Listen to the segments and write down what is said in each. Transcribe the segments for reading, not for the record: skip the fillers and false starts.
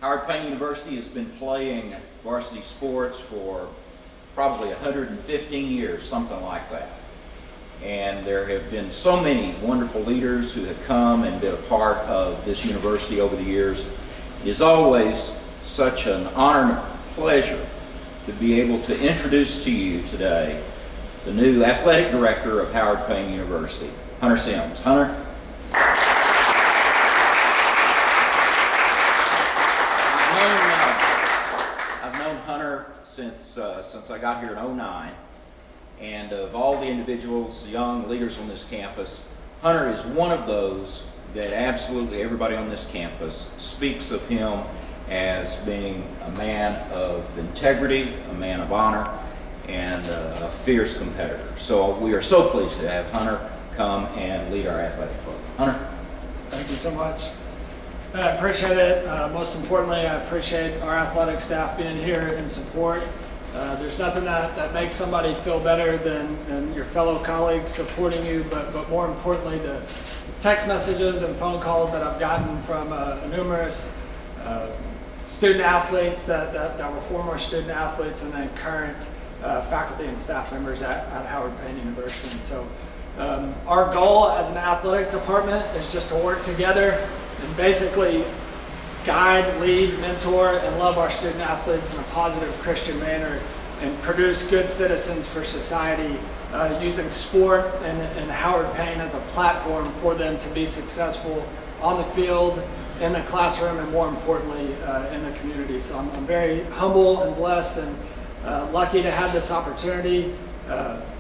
Howard Payne University has been playing varsity sports for probably 115 years, something like that. And there have been so many wonderful leaders who have come and been a part of this university over the years. It is always such an honor and a pleasure to be able to introduce to you today the new athletic director of Howard Payne University, Hunter Sims. Hunter? I've known Hunter since I got here in '09, and of all the individuals, the young leaders on this campus, Hunter is one of those that absolutely everybody on this campus speaks of him as being a man of integrity, a man of honor, and a fierce competitor. So we are so pleased to have Hunter come and lead our athletic program. Hunter? Thank you so much. I appreciate it. Most importantly, I appreciate our athletic staff being here in support. There's nothing that makes somebody feel better than your fellow colleagues supporting you, but more importantly, the text messages and phone calls that I've gotten from numerous student athletes that were former student athletes and then current faculty and staff members at Howard Payne University. And so our goal as an athletic department is just to work together and basically guide, lead, mentor, and love our student athletes in a positive Christian manner and produce good citizens for society using sport and Howard Payne as a platform for them to be successful on the field, in the classroom, and more importantly, in the community. So I'm very humble and blessed and lucky to have this opportunity.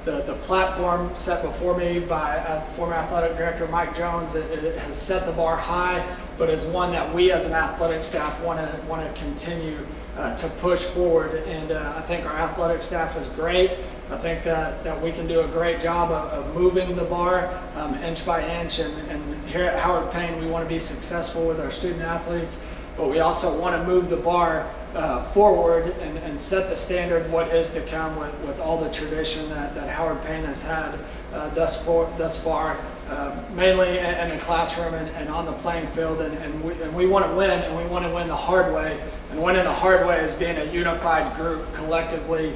The platform set before me by former athletic director Mike Jones, it has set the bar high, but is one that we as an athletic staff want to continue to push forward. And I think our athletic staff is great. I think that we can do a great job of moving the bar inch by inch. And here at Howard Payne, we want to be successful with our student athletes, but we also want to move the bar forward and set the standard what is to come with all the tradition that Howard Payne has had thus far, mainly in the classroom and on the playing field. And we want to win, and we want to win the hard way. And winning the hard way is being a unified group, collectively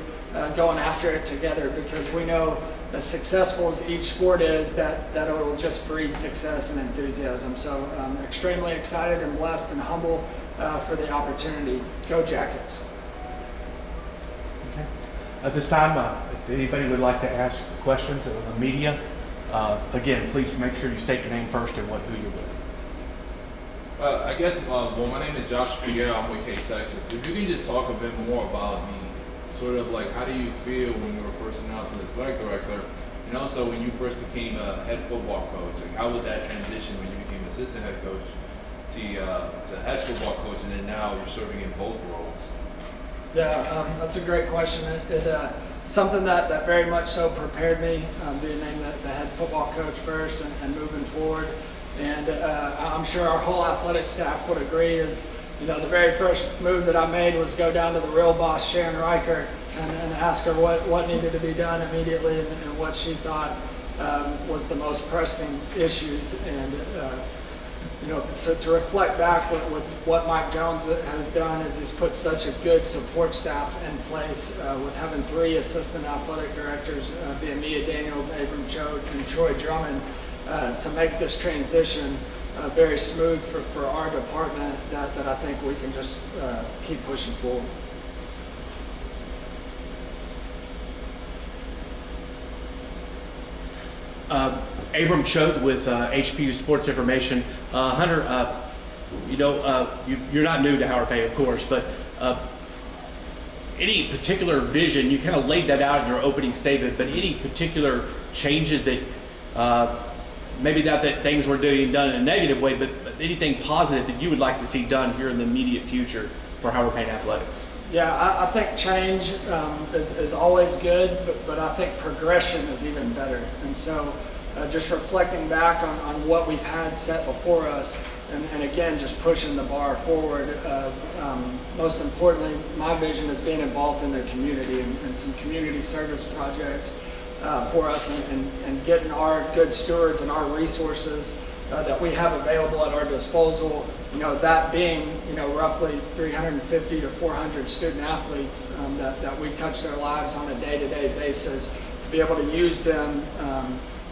going after it together, because we know as successful as each sport is, that it will just breed success and enthusiasm. So I'm extremely excited and blessed and humble for the opportunity. Go Jackets. Okay. At this time, if anybody would like to ask questions of the media, again, please make sure you state your name first and who you're with. I guess, well, my name is Josh Figueroa. I'm with K Texas. If you can just talk a bit more about the sort of like, how do you feel when you were first announced as athletic director, and also when you first became a head football coach? Like, how was that transition when you became assistant head coach to head football coach, and then now you're serving in both roles? Yeah, that's a great question. Something that very much so prepared me, being named the head football coach first and moving forward. And I'm sure our whole athletic staff would agree is, the very first move that I made was go down to the real boss, Sharon Riker, and ask her what needed to be done immediately and what she thought was the most pressing issues. And to reflect back with what Mike Jones has done is he's put such a good support staff in place with having 3 assistant athletic directors, being Mia Daniels, Abram Choate, and Troy Drummond, to make this transition very smooth for our department that I think we can just keep pushing forward. Abram Choate with HPU Sports Information. Hunter, you're not new to Howard Payne, of course, but any particular vision, you kind of laid that out in your opening statement, but any particular changes that maybe not that things were done in a negative way, but anything positive that you would like to see done here in the immediate future for Howard Payne Athletics? Yeah, I think change is always good, but I think progression is even better. And so just reflecting back on what we've had set before us, and again, just pushing the bar forward. Most importantly, my vision is being involved in the community and some community service projects for us and getting our good stewards and our resources that we have available at our disposal, that being, roughly 350 to 400 student athletes that we touch their lives on a day-to-day basis, to be able to use them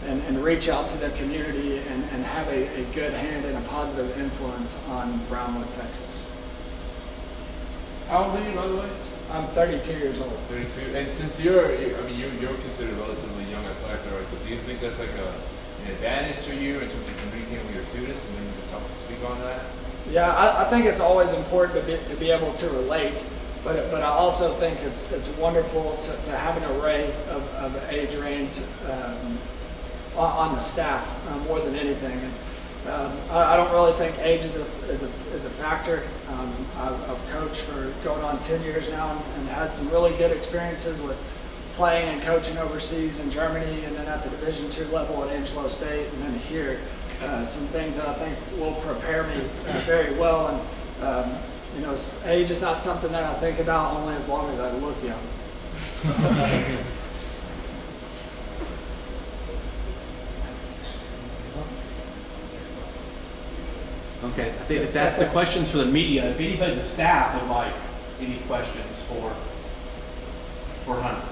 and reach out to the community and have a good hand and a positive influence on Brownwood, Texas. How old are you, by the way? I'm 32 years old. 32. And since you're considered a relatively young athletic director, do you think that's like an advantage to you in terms of communicating with your students, and then you can speak on that? Yeah, I think it's always important to be able to relate, but I also think it's wonderful to have an array of age range on the staff more than anything. And I don't really think age is a factor. I've coached for going on 10 years now and had some really good experiences with playing and coaching overseas in Germany, and then at the Division II level at Angelo State, and then here. Some things that I think will prepare me very well. And age is not something that I think about only as long as I look young. Okay, I think if that's the questions for the media, if anybody in the staff would like any questions for Hunter.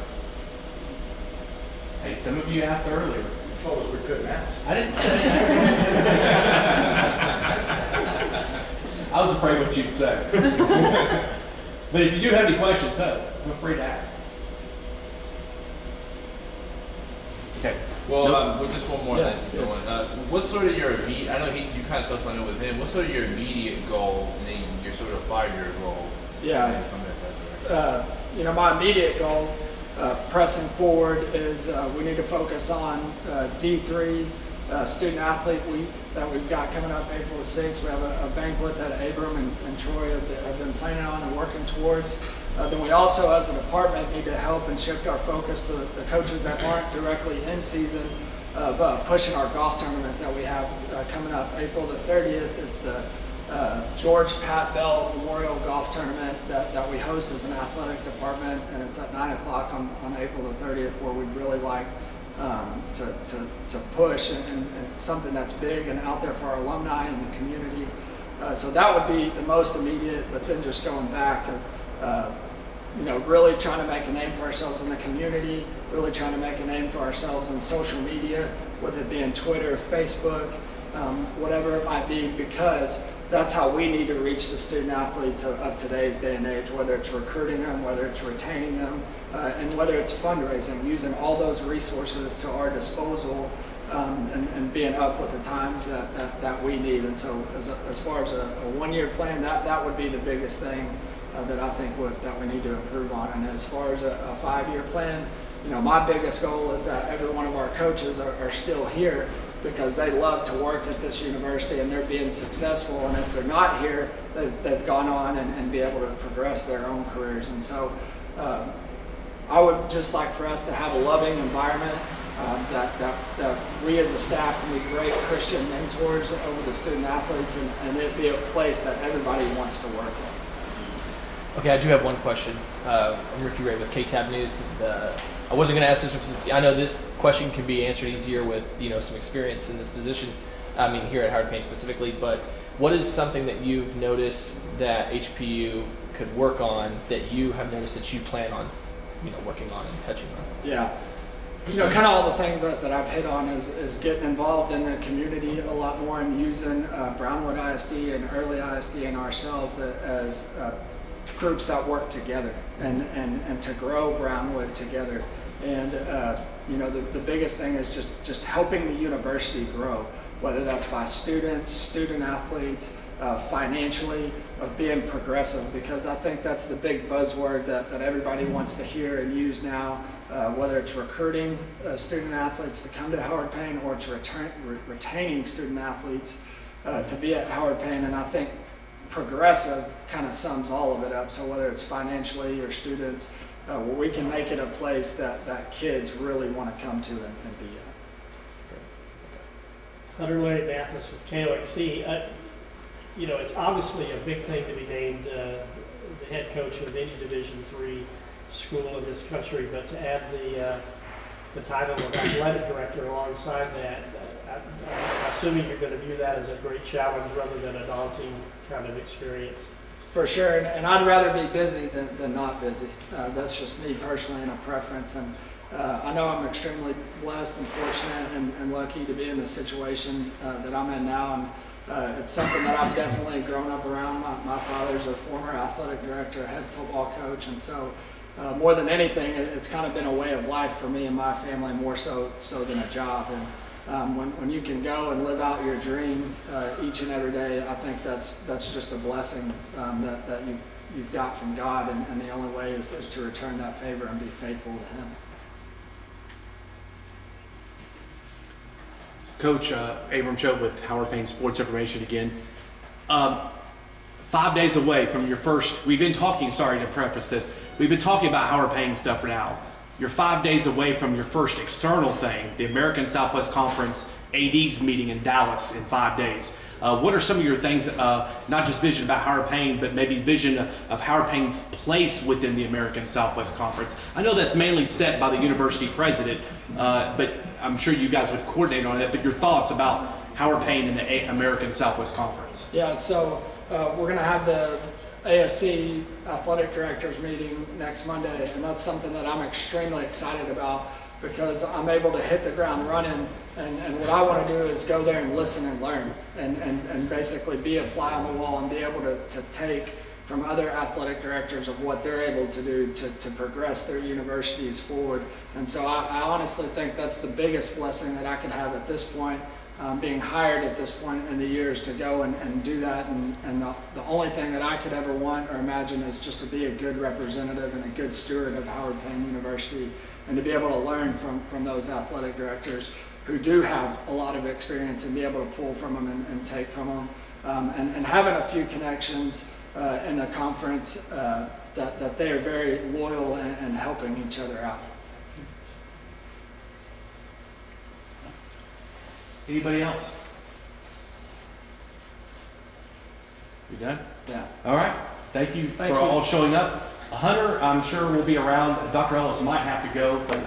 Hey, some of you asked earlier. Told us we couldn't ask. I didn't say I was afraid what you'd say. But if you do have any questions, feel free to ask. Okay. Well, just one more that's going. What's sort of your immediate? I know you kind of touched on it with him. What's sort of your immediate goal and then your sort of 5-year goal? Yeah. My immediate goal, pressing forward, is we need to focus on D3 student athlete week that we've got coming up April the 6th. We have a banquet that Abram and Troy have been planning on and working towards. Then we also, as a department, need to help and shift our focus to the coaches that aren't directly in season of pushing our golf tournament that we have coming up April the 30th. It's the George Pat Bell Memorial Golf Tournament that we host as an athletic department, and it's at 9 o'clock on April the 30th, where we'd really like to push and something that's big and out there for our alumni and the community. So that would be the most immediate, but then just going back to really trying to make a name for ourselves in the community, really trying to make a name for ourselves in social media, whether it be in Twitter, Facebook, whatever it might be, because that's how we need to reach the student athletes of today's day and age, whether it's recruiting them, whether it's retaining them, and whether it's fundraising, using all those resources to our disposal and being up with the times that we need. And so as far as a 1-year plan, that would be the biggest thing that I think that we need to improve on. And as far as a 5-year plan, my biggest goal is that every one of our coaches are still here because they love to work at this university and they're being successful. And if they're not here, they've gone on and be able to progress their own careers. And so I would just like for us to have a loving environment that we as a staff can be great Christian mentors over the student athletes, and it be a place that everybody wants to work in. Okay, I do have one question. I'm Ricky Ray with KTAB News. I wasn't going to ask this because I know this question can be answered easier with some experience in this position. I mean, here at Howard Payne specifically. But what is something that you've noticed that HPU could work on that you have noticed that you plan on, working on and touching on? Yeah. Kind of all the things that I've hit on is getting involved in the community a lot more and using Brownwood ISD and Early ISD and ourselves as groups that work together and to grow Brownwood together. And the biggest thing is just helping the university grow, whether that's by students, student athletes, financially, of being progressive, because I think that's the big buzzword that everybody wants to hear and use now, whether it's recruiting student athletes to come to Howard Payne or it's retaining student athletes to be at Howard Payne. And I think progressive kind of sums all of it up. So whether it's financially or students, where we can make it a place that kids really want to come to and be at. Hunter Larry Mathis with KOXC. It's obviously a big thing to be named the head coach of any Division III school in this country, but to add the title of athletic director alongside that. I'm assuming you're going to view that as a great challenge rather than a daunting kind of experience. For sure, and I'd rather be busy than not busy. That's just me personally and a preference. And I know I'm extremely blessed and fortunate and lucky to be in the situation that I'm in now. And it's something that I've definitely grown up around. My father's a former athletic director, a head football coach, and so more than anything, it's kind of been a way of life for me and my family, more so than a job. And when you can go and live out your dream each and every day, I think that's just a blessing that you've got from God, and the only way is to return that favor and be faithful to Him. Coach Abram Choate with Howard Payne Sports Information again. 5 days away from your first, we've been talking, sorry to preface this, we've been talking about Howard Payne stuff for now. You're 5 days away from your first external thing, the American Southwest Conference AD's meeting in Dallas in 5 days. What are some of your things, not just vision about Howard Payne, but maybe vision of Howard Payne's place within the American Southwest Conference? I know that's mainly set by the university president, but I'm sure you guys would coordinate on it, but your thoughts about Howard Payne and the American Southwest Conference? Yeah, so we're going to have the ASC athletic directors meeting next Monday, and that's something that I'm extremely excited about because I'm able to hit the ground running, and what I want to do is go there and listen and learn and basically be a fly on the wall and be able to take from other athletic directors of what they're able to do to progress their universities forward. And so I honestly think that's the biggest blessing that I could have at this point, being hired at this point in the years to go and do that. And the only thing that I could ever want or imagine is just to be a good representative and a good steward of Howard Payne University, and to be able to learn from those athletic directors who do have a lot of experience and be able to pull from them and take from them. And having a few connections in the conference that they are very loyal and helping each other out. Anybody else? You done? Yeah. All right. Thank you Thank for you. all showing up. Hunter, I'm sure will be around. Dr. Ellis might have to go, but